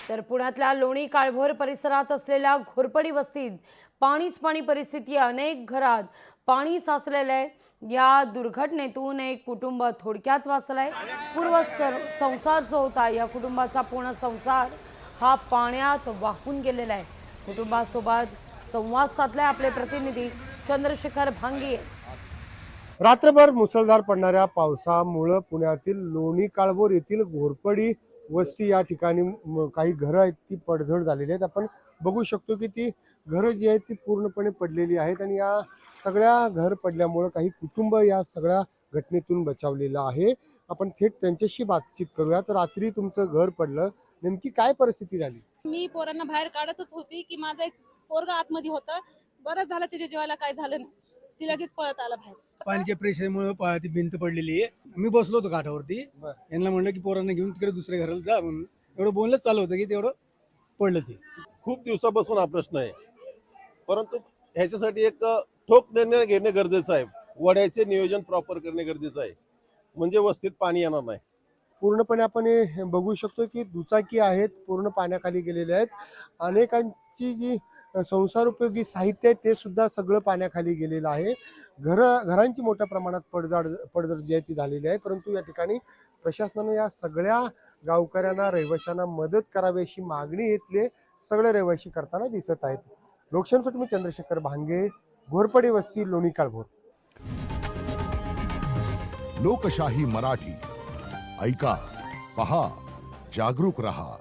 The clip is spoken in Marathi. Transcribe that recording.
तर पुण्यातल्या लोणी काळभोर परिसरात असलेल्या घोरपडी वस्तीत पाणीच पाणी परिस्थिती आहे। अनेक घरात पाणी साचलेलं आहे। या दुर्घटनेतून एक कुटुंब थोडक्यात वाचलंय। संसार जो होता या कुटुंबाचा पूर्ण संसार हा पाण्यात वाहून गेलेला आहे। कुटुंबासोबत संवाद साधलाय आपले प्रतिनिधी चंद्रशेखर भांगे। रात्रभर मुसळधार पडणाऱ्या पावसामुळे पुण्यातील लोणी काळभोर येथील घोरपडी वस्ती या ठिकाणी काही घरं आहेत ती पडझड झालेली आहेत। आपण बघू शकतो की ती घरं जी आहेत ती पूर्णपणे पडलेली आहेत आणि या सगळ्या घर पडल्यामुळे काही कुटुंब या सगळ्या घटनेतून बचावलेलं आहे। आपण थेट त्यांच्याशी बातचीत करूया। तर रात्री तुमचं घर पडलं, नेमकी काय परिस्थिती झाली? मी पोरांना बाहेर काढतच होती की माझा एक पोरगा आतमध्ये होता। बरं झालं त्याच्या जीवाला काय झालं नाही, ती लगेच पळत आला बाहेर। पाण्याच्या प्रेशरमुळे ती भिंत पडलेली आहे। मी बसलो होतो काठावरती, यांना म्हणलं की पोरांना घेऊन तिकडे दुसऱ्या घराला जा म्हणून एवढं बोलणंच चालू होतं की तेवढं पडलं ते। खूप दिवसापासून हा प्रश्न आहे, परंतु ह्याच्यासाठी एक ठोक निर्णय घेणे गरजेचं आहे। वड्याचे नियोजन प्रॉपर करणे गरजेचं आहे, म्हणजे वस्तीत पाणी येणार नाही। पूर्णपणे आपण हे बघू शकतो की दुचाकी आहेत पूर्ण पाण्याखाली गेलेले आहेत। अनेकांची जी संसार उपयोगी साहित्य आहे ते सुद्धा सगळं पाण्याखाली गेलेलं आहे। घरांची मोठ्या प्रमाणात पडझड जी आहे ती झालेली आहे। परंतु या ठिकाणी प्रशासनाने या सगळ्या गावकऱ्यांना रहिवाशांना मदत करावी अशी मागणी इथले सगळे रहिवाशी करताना दिसत आहेत। लोकशाहीसाठी मी चंद्रशेखर भांगे, घोरपडी वस्ती, लोणी काळभोर। लोकशाही मराठी ऐका, पहा, जागरूक रहा।